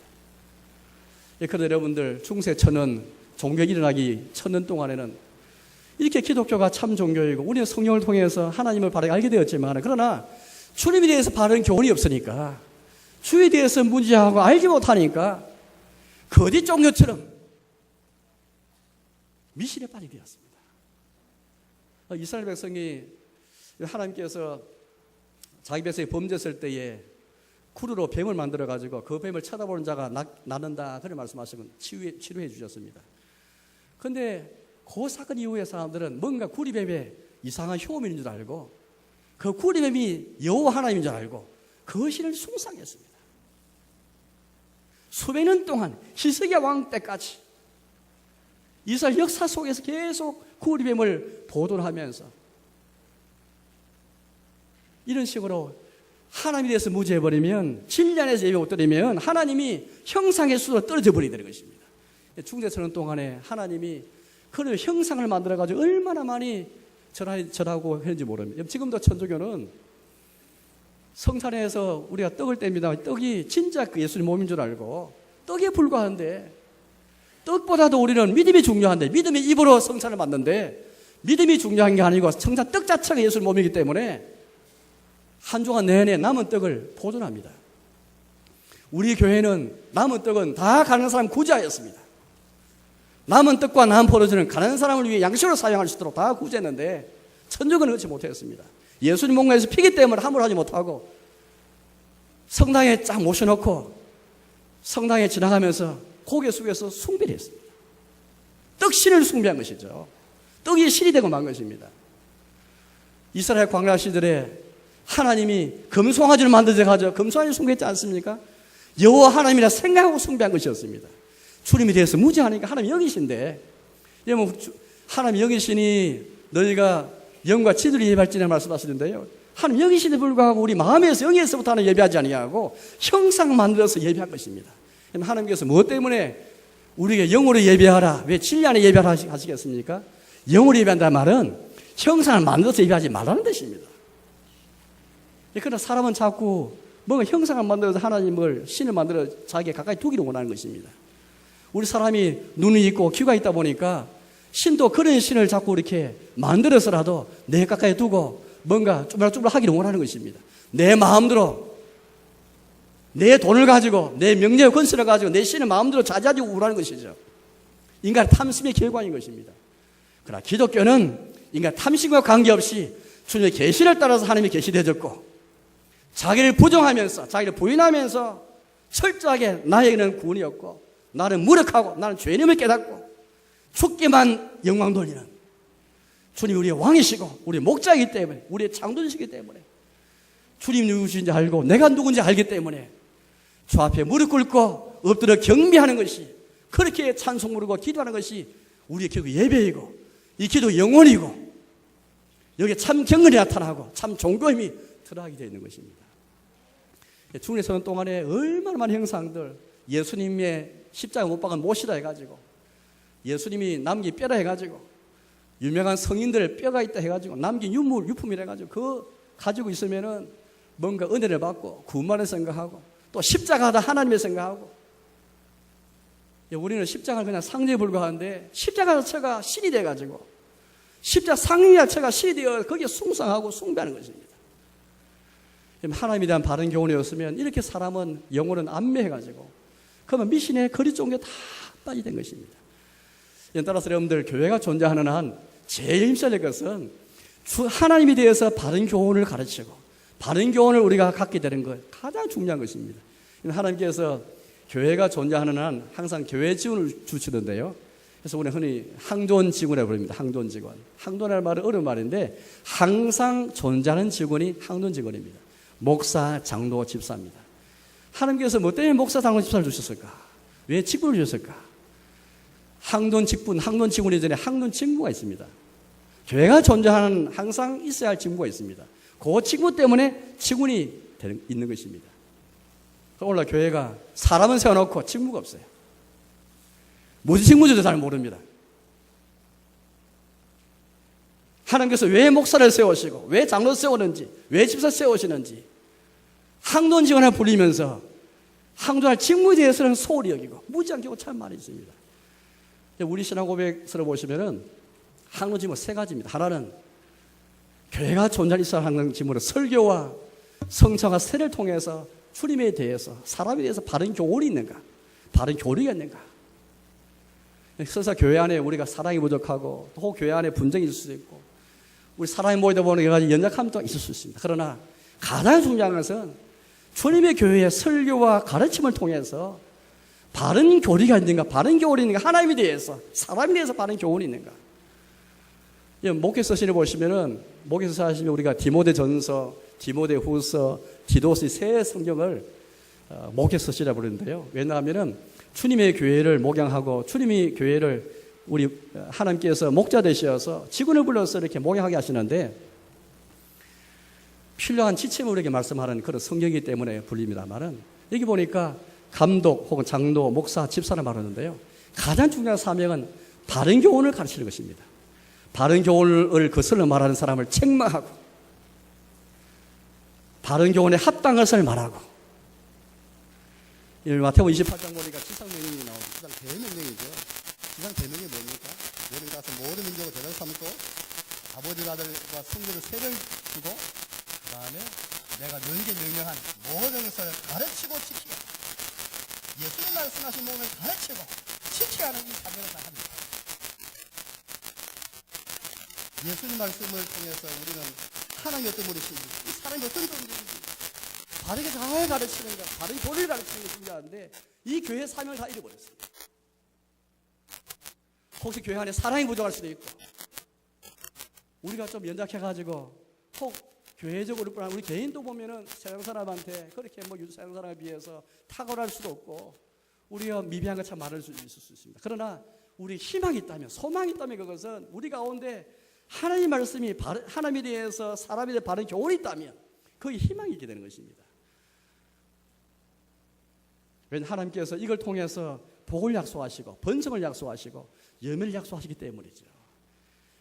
그런데 여러분들, 중세 천년 종교 일어나기 1000년 동안에는 이렇게 기독교가 참 종교이고 우리는 성령을 통해서 하나님을 바르게 알게 되었지만, 그러나 주님에 대해서 바른 교훈이 없으니까, 주에 대해서 문제하고 알지 못하니까 거짓 종교처럼 미신에 빠지게 되었습니다. 이스라엘 백성이 하나님께서 자기 백성이 범죄했을 때에 쿠르로 뱀을 만들어가지고 그 뱀을 쳐다보는 자가 낫는다, 그런 말씀하시고 치료해 주셨습니다. 그런데 그 사건 이후에 사람들은 뭔가 구리뱀의 이상한 효험인 줄 알고, 그 구리뱀이 여호와 하나님인 줄 알고 그 신을 숭상했습니다. 수백 년 동안 히스기야 왕 때까지 이스라엘 역사 속에서 계속 구리뱀을 보존하면서 이런 식으로 하나님에 대해서 무죄해버리면, 진리 안에서 예배 못 드리면 하나님이 형상의 수로 떨어져 버리는 것입니다. 중세천년 동안에 하나님이 그런 형상을 만들어가지고 얼마나 많이 절하고 했는지 모릅니다. 지금도 천주교는 성찬에서 우리가 떡을 뗍니다. 떡이 진짜 그 예수님 몸인 줄 알고 떡에 불과한데, 떡보다도 우리는 믿음이 중요한데, 믿음이 입으로 성찬을 받는데 믿음이 중요한 게 아니고 성찬 떡 자체가 예수님 몸이기 때문에 한 주간 내내 남은 떡을 보존합니다. 우리 교회는 남은 떡은 다 가난한 사람 구제하였습니다. 남은 떡과 남은 포도주는 가난한 사람을 위해 양식으로 사용할 수 있도록 다 구제했는데, 천주교는 그렇지 못했습니다. 예수님 몸에서 피기 때문에 함부로 하지 못하고 성당에 쫙 모셔놓고 성당에 지나가면서 고개 숙여서 숭배를 했습니다. 떡신을 숭배한 것이죠. 떡이 신이 되고 만 것입니다. 이스라엘 광야 시절에 하나님이 금송아지를 만들어가지고 금송아지를 숭배했지 않습니까? 여호와 하나님이라 생각하고 숭배한 것이었습니다. 주님에 대해서 무지하니까 하나님 여기신데, 하나님 여기시니 너희가 영과 지들이 예배할지라 말씀하시는데요, 하나님 여기시니 불구하고 우리 마음에서 영에서부터 하나님 예배하지 아니하고 형상 만들어서 예배한 것입니다. 하나님께서 무엇 때문에 우리에게 영으로 예배하라, 왜 진리 안에 예배하라 하시겠습니까? 영으로 예배한다는 말은 형상을 만들어서 예배하지 말라는 뜻입니다. 그러나 사람은 자꾸 뭔가 형상을 만들어서 하나님을, 신을 만들어 자기가 가까이 두기를 원하는 것입니다. 우리 사람이 눈이 있고 귀가 있다 보니까 신도 그런 신을 자꾸 이렇게 만들어서라도 내 가까이 두고 뭔가 쪼물쪼물 하기를 원하는 것입니다. 내 마음대로, 내 돈을 가지고, 내 명예와 권세를 가지고 내 신을 마음대로 자자지 우라는 것이죠. 인간의 탐심의 결과인 것입니다. 그러나 기독교는 인간 탐심과 관계없이 주님의 계시를 따라서 하나님이 계시되어졌고, 자기를 부정하면서, 자기를 부인하면서 철저하게 나에게는 구원이 없고, 나는 무력하고, 나는 죄인임을 깨닫고 죽게만 영광 돌리는 주님이 우리의 왕이시고 우리의 목자이기 때문에, 우리의 창조주시기 때문에, 주님 누구신지 알고 내가 누군지 알기 때문에 주 앞에 무릎 꿇고 엎드려 경배하는 것이, 그렇게 찬송 부르고 기도하는 것이 우리의 기도 예배이고, 이 기도 영혼이고, 여기에 참 경건이 나타나고 참 종교임이 드러나게 되어 있는 것입니다. 중세선 동안에 얼마나 많은 형상들, 예수님의 십자가 못 박은 못이다 해가지고, 예수님이 남긴 뼈라 해가지고, 유명한 성인들 뼈가 있다 해가지고 남긴 유품이라 해가지고 그거 가지고 있으면은 뭔가 은혜를 받고 구원만을 생각하고 또 십자가다 하나님을 생각하고, 우리는 십자가는 그냥 상징에 불과한데 십자가 자체가 신이 돼가지고, 십자가 상징 자체가 신이 되어 거기에 숭상하고 숭배하는 것입니다. 하나님에 대한 바른 교훈이었으면 이렇게 사람은 영혼은 안매해가지고 그러면 미신의 거리 종교 다 빠지게 된 것입니다. 따라서 여러분들, 교회가 존재하는 한 제일 힘써야 될 것은 하나님에 대해서 바른 교훈을 가르치고 바른 교훈을 우리가 갖게 되는 것, 가장 중요한 것입니다. 하나님께서 교회가 존재하는 한 항상 교회 지원을 주시는데요, 그래서 우리는 흔히 항존 직원이라고 부릅니다. 항존 직원. 항존이라는 말은 어려운 말인데 항상 존재하는 직원이 항존 직원입니다. 목사, 장로, 집사입니다. 하나님께서 뭐 때문에 목사, 장로, 집사를 주셨을까? 왜 직분을 주셨을까? 항존 직분, 항존 직분 이전에 항존 직무가 있습니다. 교회가 존재하는 항상 있어야 할 직무가 있습니다. 그 직무 때문에 직분이 있는 것입니다. 오늘날 교회가 사람은 세워놓고 직무가 없어요. 무슨 직무인지도 잘 모릅니다. 하나님께서 왜 목사를 세우시고 왜 장로 세우는지 왜 집사 세우시는지 항존 직원을 불리면서 항존할 직무에 대해서는 소홀히 여기고 무지하게 여기고 참 많이 있습니다. 우리 신앙 고백서를 보시면은 항존 직무 세 가지입니다. 하나는 교회가 존재할 있어야 하는 직무는 설교와 성찬과 세례를 통해서 주님에 대해서 사람에 대해서 바른 교훈이 있는가, 바른 교리가 있는가. 설사 교회 안에 우리가 사랑이 부족하고 또 교회 안에 분쟁이 있을 수도 있고 우리 사람이 모이다 보니 여러 가지 연약함도 있을 수 있습니다. 그러나 가장 중요한 것은 주님의 교회의 설교와 가르침을 통해서 바른 교리가 있는가, 바른 교훈이 있는가, 하나님에 대해서, 사람에 대해서 바른 교훈이 있는가. 목회서신을 보시면은 목회서 하시면 우리가 디모데전서, 디모데후서, 디도서 세 성경을 목회서시라 부르는데요. 왜냐하면은 주님의 교회를 목양하고 주님의 교회를 우리 하나님께서 목자 되셔서 직원을 불러서 이렇게 목양하게 하시는데 필요한 지침을 우리에게 말씀하는 그런 성경이기 때문에 불립니다만은 여기 보니까 감독 혹은 장로, 목사, 집사를 말하는데요. 가장 중요한 사명은 바른 교훈을 가르치는 것입니다. 바른 교훈을 거슬러 말하는 사람을 책망하고 바른 교훈에 합당한 것을 말하고 마태복음 28장 보니까 지상명령이 나옵니다. 지상 대명령이죠. 지상 대명령이 뭡니까? 너는 가서 모든 민족을 제자로 삼고 아버지 아들과 성령을 세를 주고 그 다음에 내가 너에게 명령한 모든 것을 가르치고 지키라. 예수님 말씀하신 모든 것을 가르치고 지켜야 하는 이 사명을 다 합니다. 예수님 말씀을 통해서 우리는 하나님이 어떤 분이신지 이 사람이 어떤 분인지 바르게 잘 가르치는 것, 바른 교리를 가르치는 게 중요한데 이 교회의 사명을 다 잃어버렸습니다. 혹시 교회 안에 사랑이 부족할 수도 있고 우리가 좀 연약해가지고 혹 교회적으로 뿐 아니라 우리 개인도 보면은 세상 사람한테 그렇게 뭐 세상 사람에 비해서 탁월할 수도 없고 우리가 미비한 것 참 많을 수 있을 수 있습니다. 그러나 우리 희망이 있다면 소망이 있다면 그것은 우리 가운데 하나님 말씀이 하나님에 대해서 사람에 대해 바른 교훈이 있다면 거기 희망이 있게 되는 것입니다. 왜냐하면 하나님께서 이걸 통해서 복을 약속하시고 번성을 약속하시고 열매를 약속하시기 때문이죠.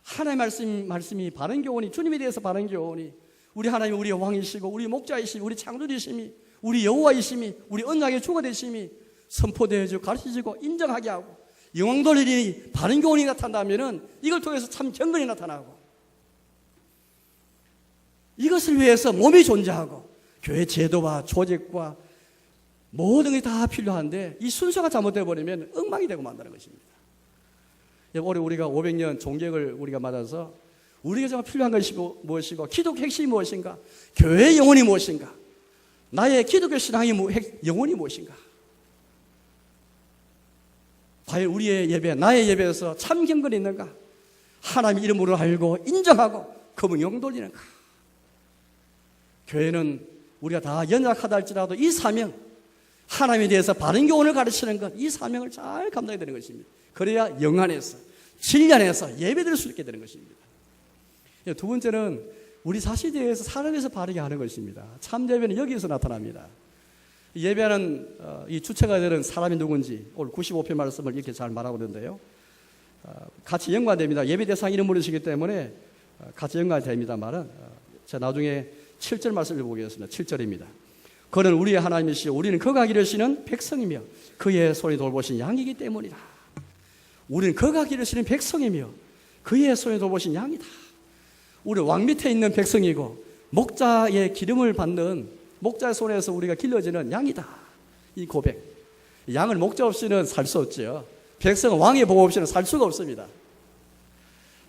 하나님의 말씀이 바른 교훈이 주님에 대해서 바른 교훈이 우리 하나님이 우리의 왕이시고 우리 목자이시고 우리 창조주이심이 우리 여호와이심이 우리 언약의 주가 되심이 선포되어지고 가르쳐지고 인정하게 하고 영광 돌리니 바른 교훈이 나타난다면 이걸 통해서 참 경건이 나타나고 이것을 위해서 몸이 존재하고 교회 제도와 조직과 모든 게 다 필요한데 이 순서가 잘못되어 버리면 엉망이 되고 만다는 것입니다. 올해 우리가 500년 종객을 우리가 맞아서 우리가 정말 필요한 것이 무엇이고 기독교 핵심이 무엇인가, 교회의 영혼이 무엇인가, 나의 기독교 신앙의 영혼이 무엇인가, 과연 우리의 예배, 나의 예배에서 참 경건이 있는가, 하나님 이름으로 알고 인정하고 거듭 돌리는가. 교회는 우리가 다 연약하다 할지라도 이 사명, 하나님에 대해서 바른 교훈을 가르치는 것, 이 사명을 잘 감당해야 되는 것입니다. 그래야 영안에서 진리 안에서 예배드릴 수 있게 되는 것입니다. 두 번째는 우리 자신에 대해서 사람에서 바르게 하는 것입니다. 참 예배는 여기에서 나타납니다. 예배하는 이 주체가 되는 사람이 누군지 오늘 95편 말씀을 이렇게 잘 말하고 있는데요. 같이 연관됩니다. 예배 대상 이름으로시기 때문에 같이 연관이 됩니다만은 제가 나중에 7절 말씀을 보겠습니다. 7절입니다. 그는 우리의 하나님이시오 우리는 그가 기르시는 백성이며 그의 손이 돌보신 양이기 때문이다. 우리는 그가 기르시는 백성이며 그의 손이 돌보신 양이다. 우리 왕 밑에 있는 백성이고 목자의 기름을 받는 목자의 손에서 우리가 길러지는 양이다. 이 고백. 양을 목자 없이는 살 수 없죠. 백성은 왕의 보호 없이는 살 수가 없습니다.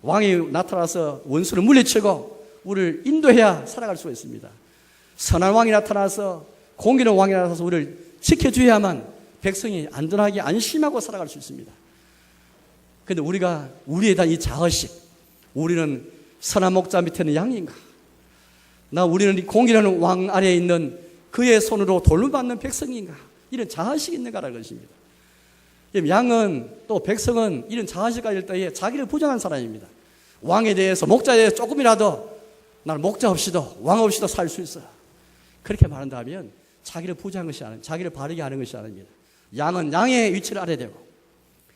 왕이 나타나서 원수를 물리치고 우리를 인도해야 살아갈 수가 있습니다. 선한 왕이 나타나서 공의로운 왕이 나타나서 우리를 지켜줘야만 백성이 안전하게 안심하고 살아갈 수 있습니다. 근데 우리에 대한 이 자의식, 우리는 선한 목자 밑에는 양인가? 우리는 이 공의라는 왕 아래에 있는 그의 손으로 돌봄받는 백성인가? 이런 자의식이 있는가라는 것입니다. 양은 또 백성은 이런 자의식 가질 때에 자기를 부정한 사람입니다. 왕에 대해서, 목자에 대해서 조금이라도 나는 목자 없이도 왕 없이도 살 수 있어. 그렇게 말한다면 자기를 부정한 것이 아닙니다. 자기를 바르게 하는 것이 아닙니다. 양은 양의 위치를 알아야 되고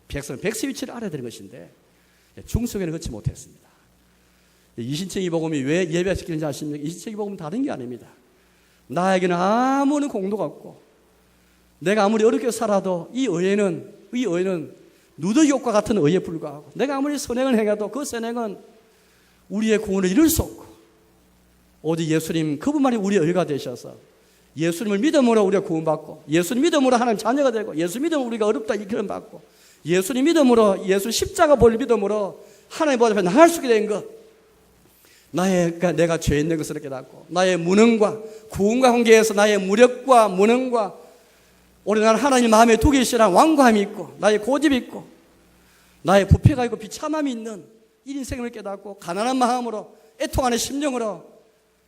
백성은 백성의 위치를 알아야 되는 것인데 중성에는 그렇지 못했습니다. 이신청이 복음이 왜 예배시키는지 아십니까? 이신청이 복음은 다른 게 아닙니다. 나에게는 아무런 공도가 없고 내가 아무리 어렵게 살아도 이 의회는 누더기옥과 같은 의회에 불과하고 내가 아무리 선행을 행해도 그 선행은 우리의 구원을 이룰 수 없고 오직 예수님 그분만이 우리의 의가 되셔서 예수님을 믿음으로 우리가 구원받고 예수님 믿음으로 하나님 자녀가 되고 예수 믿음으로 우리가 어렵다 이기름 받고 예수님 믿음으로 예수 십자가 볼 믿음으로 하나님 보좌 앞에 나갈 수 있게 된 것 내가 죄 있는 것을 깨닫고 나의 무능과 구원과 관계에서 나의 무력과 무능과 오늘 하나님 마음에 두기 싫은 완고함이 있고 나의 고집이 있고 나의 부패가 있고 비참함이 있는 이 인생을 깨닫고 가난한 마음으로 애통하는 심령으로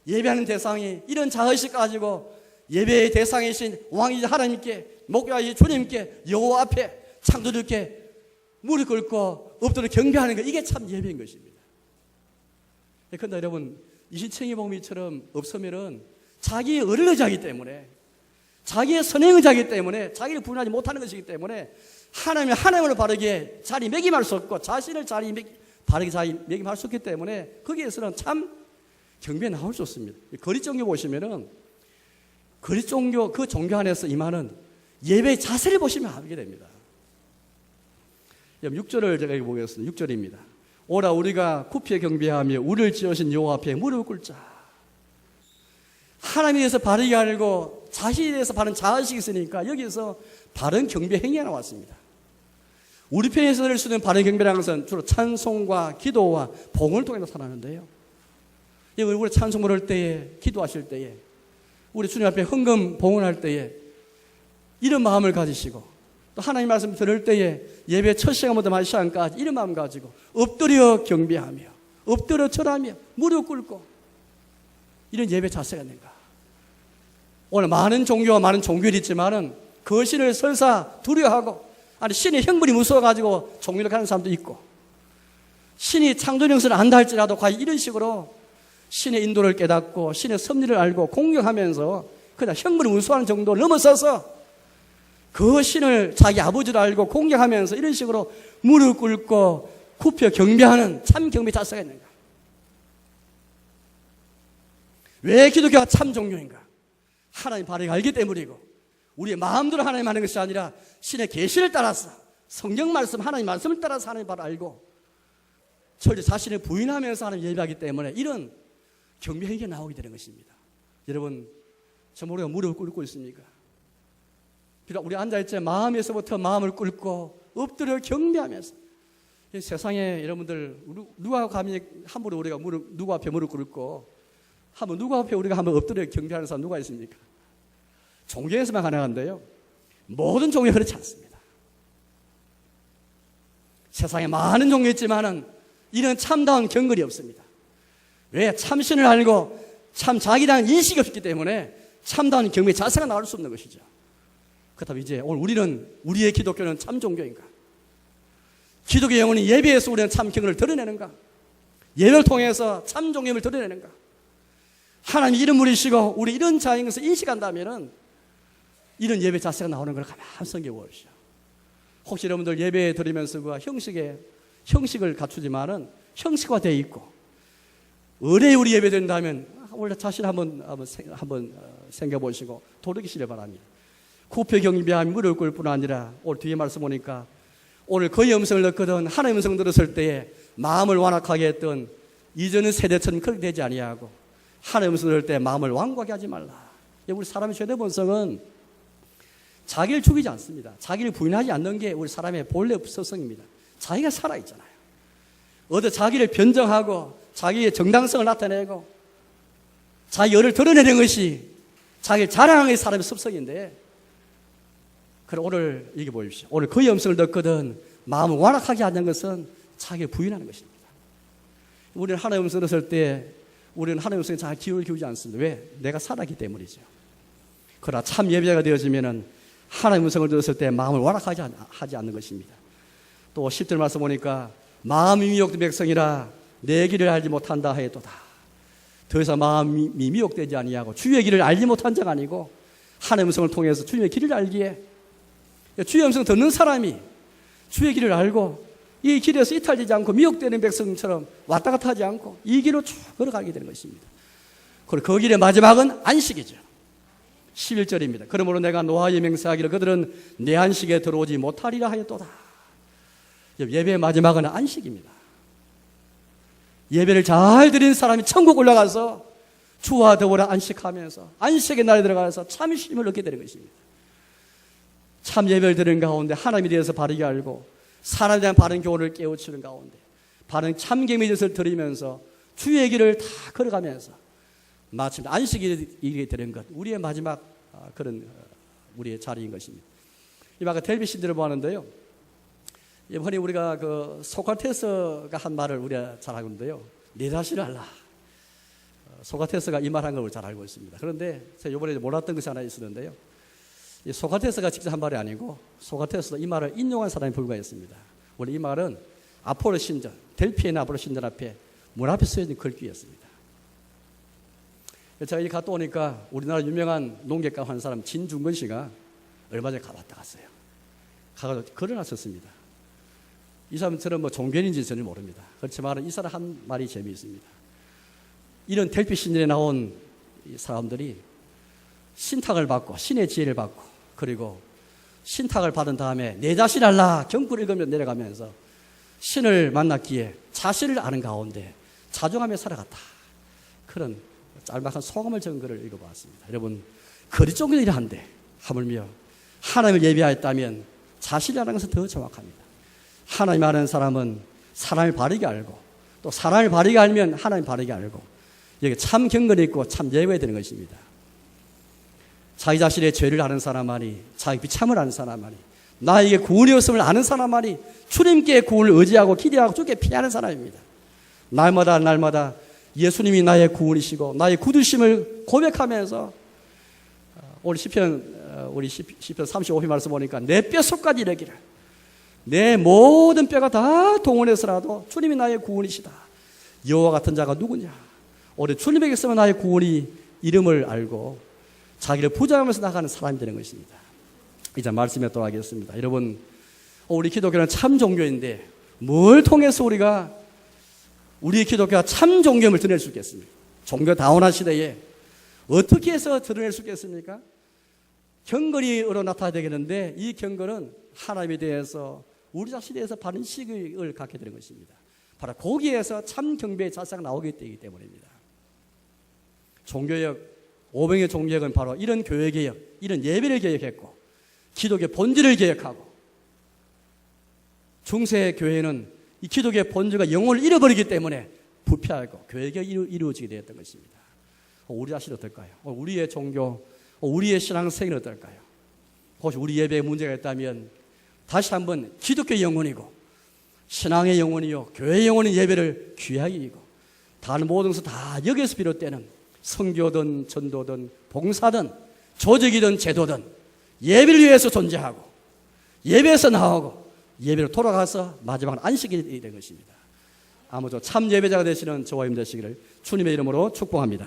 예배하는 대상이 이런 자의식 가지고 예배의 대상이신 왕이신 하나님께 목자이신 주님께 여호와 앞에 창조주께 무릎 꿇고 엎드려 경배하는 것 이게 참 예배인 것입니다. 그런데 여러분 이신청이 복음이처럼 없으면은 자기의 의를 의지하기 때문에 자기의 선행을 의지하기 때문에 자기를 부인하지 못하는 것이기 때문에 하나님을 바르게 자리매김할 수 없고 자신을 바르게 자리매김할 수 없기 때문에 거기에서는 참 경배에 나올 수 없습니다. 거리종교 보시면은 거리종교 그 종교 안에서 임하는 예배의 자세를 보시면 알게 됩니다. 6절을 제가 보겠습니다. 6절입니다. 오라 우리가 굽혀 경배하며 우리를 지으신 여호와 앞에 무릎을 꿇자. 하나님에 대해서 바르게 알고 자신에 대해서 바른 자의식이 있으니까 여기서 바른 경배 행위가 나왔습니다. 우리 편에서 들을 수 있는 바른 경배라는 것은 주로 찬송과 기도와 봉을 통해 나타나는데요. 우리 찬송 부를 때에 기도하실 때에 우리 주님 앞에 헌금 봉헌할 때에 이런 마음을 가지시고 또 하나님 말씀 들을 때에 예배 첫 시간부터 마지막 시간까지 이런 마음 가지고 엎드려 경배하며 엎드려 절하며 무릎 꿇고 이런 예배 자세가 있는가. 오늘 많은 종교와 많은 종교들이 있지만은 그 신을 설사 두려워하고 아니 신의 형벌이 무서워가지고 종교를 가는 사람도 있고 신이 창조 영성을 안다 할지라도 과연 이런 식으로 신의 인도를 깨닫고 신의 섭리를 알고 공경하면서 그냥 형벌을 무서워하는 정도를 넘어서서 그 신을 자기 아버지를 알고 공경하면서 이런 식으로 무릎 꿇고 굽혀 경배하는 참 경배 자세가 있는가. 왜 기독교가 참 종교인가? 하나님 바르게 알기 때문이고 우리의 마음대로 하나님 하는 것이 아니라 신의 계시를 따라서 성경 말씀 하나님 말씀을 따라서 하나님 바로 알고 철저히 자신을 부인하면서 하나님 예배하기 때문에 이런 경배 행위가 나오게 되는 것입니다. 여러분 저 우리가 무릎을 꿇고 있습니까? 비록 우리 앉아있지 마음에서부터 마음을 꿇고 엎드려 경배하면서 이 세상에 여러분들 누가 감히 함부로 우리가 누구 앞에 무릎 꿇고 한번 누구 앞에 우리가 한번 엎드려 경배하는 사람 누가 있습니까? 종교에서만 가능한데요. 모든 종교 그렇지 않습니다. 세상에 많은 종교 있지만은 이런 참다운 경건이 없습니다. 왜? 참신을 알고 참 자기에 대한 인식이 없기 때문에 참다운 경배의 자세가 나올 수 없는 것이죠. 그렇다면 이제 오늘 우리의 기독교는 참 종교인가? 기독교 영혼이 예배에서 우리는 참 경건을 드러내는가? 예배를 통해서 참 종교임을 드러내는가? 하나님 이름 부리시고 우리 이런 자인 것을 인식한다면은 이런 예배 자세가 나오는 걸 가만히 생각해보십시오. 혹시 여러분들 예배 드리면서 그 형식을 갖추지만은 형식화되어 있고 의뢰 우리 예배 드린다면 원래 자신 한번 생각해보시고 돌이키시길 바랍니다. 굽혀 경배하며 무릎 꿇을 뿐 아니라 오늘 뒤에 말씀 보니까 오늘 그의 음성을 듣거든 하나님의 음성 들었을 때에 마음을 완악하게 했던 이전의 세대처럼 그렇게 되지 아니하고 하나님의 음성 들을 때 마음을 완고하게 하지 말라. 우리 사람의 최대 본성은 자기를 죽이지 않습니다. 자기를 부인하지 않는 게 우리 사람의 본래 습성입니다. 자기가 살아있잖아요. 어디 자기를 변정하고 자기의 정당성을 나타내고 자기 열을 드러내는 것이 자기를 자랑하는 게 사람의 습성인데 그럼 오늘 이게 보십시오. 오늘 그의 음성을 듣거든 마음을 완악하게 하는 것은 자기를 부인하는 것입니다. 우리는 하나님의 음성을 들었을 때 우리는 하나님의 음성에 잘 귀를 기울이지 않습니다. 왜? 내가 살았기 때문이죠. 그러나 참 예배자가 되어지면은 하나님의 음성을 들었을 때 마음을 완악하지 하지 않는 것입니다. 또 10절 말씀 보니까 마음이 미혹된 백성이라 내 길을 알지 못한다 하였도다. 더 이상 마음이 미혹되지 아니하고 주의 길을 알지 못한 자가 아니고 하나님의 음성을 통해서 주의 길을 알기에 주의 음성 듣는 사람이 주의 길을 알고 이 길에서 이탈되지 않고 미혹되는 백성처럼 왔다 갔다 하지 않고 이 길로 쭉 걸어가게 되는 것입니다. 그리고 그 길의 마지막은 안식이죠. 11절입니다. 그러므로 내가 노아에 맹세하기를 그들은 내 안식에 들어오지 못하리라 하였도다. 예배의 마지막은 안식입니다. 예배를 잘 드린 사람이 천국 올라가서 주와 더불어 안식하면서 안식의 날에 들어가서 참 쉼을 얻게 되는 것입니다. 참 예배를 드리는 가운데 하나님에 대해서 바르게 알고 사람에 대한 바른 교훈을 깨우치는 가운데 바른 참개미 젖을 드리면서 주의 길을 다 걸어가면서 마침 안식이 이르게 되는 것, 우리의 마지막 그런 우리의 자리인 것입니다. 이마가 델비 신들을 보았는데요. 이번에 우리가 그 소크라테스가 한 말을 우리가 잘 알고 있는데요. 내 자신을 알라. 소크라테스가 이 말 한 걸 잘 알고 있습니다. 그런데 제가 이번에 몰랐던 것이 하나 있었는데요. 이 소크라테스가 직접 한 말이 아니고 소크라테스도 이 말을 인용한 사람이 불과했습니다. 원래 이 말은 아폴로 신전, 델피에나 아폴로 신전 앞에 문 앞에 쓰여 있는 글귀였습니다. 제가 여기 갔다 오니까 우리나라 유명한 농객가 한 사람 진중건 씨가 얼마 전에 왔다 갔어요. 가가지고 글을 썼습니다. 이 사람처럼 뭐 종교인인지 전혀 모릅니다. 그렇지만 이 사람 한 말이 재미있습니다. 이런 델피 신전에 나온 이 사람들이 신탁을 받고 신의 지혜를 받고 그리고 신탁을 받은 다음에 내 자신 알라 경구를 읽으며 내려가면서 신을 만났기에 자신을 아는 가운데 자중하며 살아갔다. 그런 짤막한 소감을 적은 글을 읽어봤습니다. 여러분, 거리 종교들이 한데 하물며 하나님을 예배하였다면 자신을 아는 것은 더 정확합니다. 하나님 아는 사람은 사람을 바르게 알고 또 사람을 바르게 알면 하나님 바르게 알고 여기 참 경건이 있고 참 예배가 되는 것입니다. 자기 자신의 죄를 아는 사람만이 자기 비참을 아는 사람만이 나에게 구원이 없음을 아는 사람만이 주님께 구원을 의지하고 기대하고 주께 피하는 사람입니다. 날마다 예수님이 나의 구원이시고 나의 구두심을 고백하면서 우리 시편 35편 말씀 보니까 내 뼛속까지 이르기를 내 모든 뼈가 다 동원해서라도 주님이 나의 구원이시다. 여호와 같은 자가 누구냐? 우리 주님에게서만 나의 구원이 이름을 알고 자기를 부정하면서 나가는 사람이 되는 것입니다. 이제 말씀에 돌아가겠습니다. 여러분, 우리 기독교는 참 종교인데 뭘 통해서 우리가 우리 기독교가 참 종교임을 드러낼 수 있겠습니까? 종교다원한 시대에 어떻게 해서 드러낼 수 있겠습니까? 경건이로 나타나야 되겠는데 이 경건은 하나님에 대해서 우리 자신에 대해서 바른 식을 갖게 되는 것입니다. 바로 거기에서 참 경배의 자세가 나오기 때문입니다. 종교역, 오병의 종교역은 바로 이런 교회개혁, 이런 예배를 개혁했고 기독의 본질을 개혁하고 중세 교회는 이 기독의 본질과 영혼을 잃어버리기 때문에 부패하고 교회개혁이 이루어지게 되었던 것입니다. 우리 자신이 어떨까요? 우리의 종교, 우리의 신앙생활은 어떨까요? 혹시 우리 예배에 문제가 있다면 다시 한번 기독교의 영혼이고 신앙의 영혼이요 교회의 영혼인 예배를 귀하게 여기고 다른 모든 것은 다 여기에서 비롯되는 선교든 전도든 봉사든 조직이든 제도든 예배를 위해서 존재하고 예배에서 나오고 예배로 돌아가서 마지막 안식이 된 것입니다. 아무쪼 참 예배자가 되시는 저와 님 되시기를 주님의 이름으로 축복합니다.